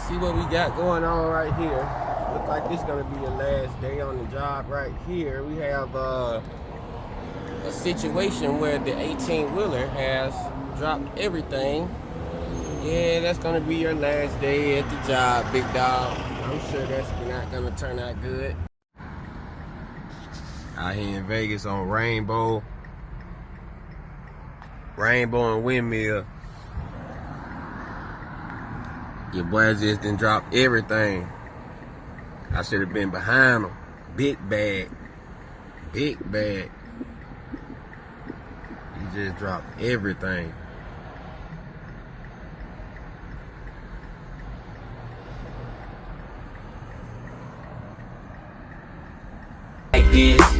see what we got going on right here. Looks like this is gonna be your last day on the job right here. We have a situation where the 18-wheeler has dropped everything. Yeah, that's gonna be your last day at the job, big dog. I'm sure that's not gonna turn out good. Out here in Vegas on Rainbow and Windmill. Your boy just done dropped everything. I should have been behind him. Big bag. He just dropped everything. Like this.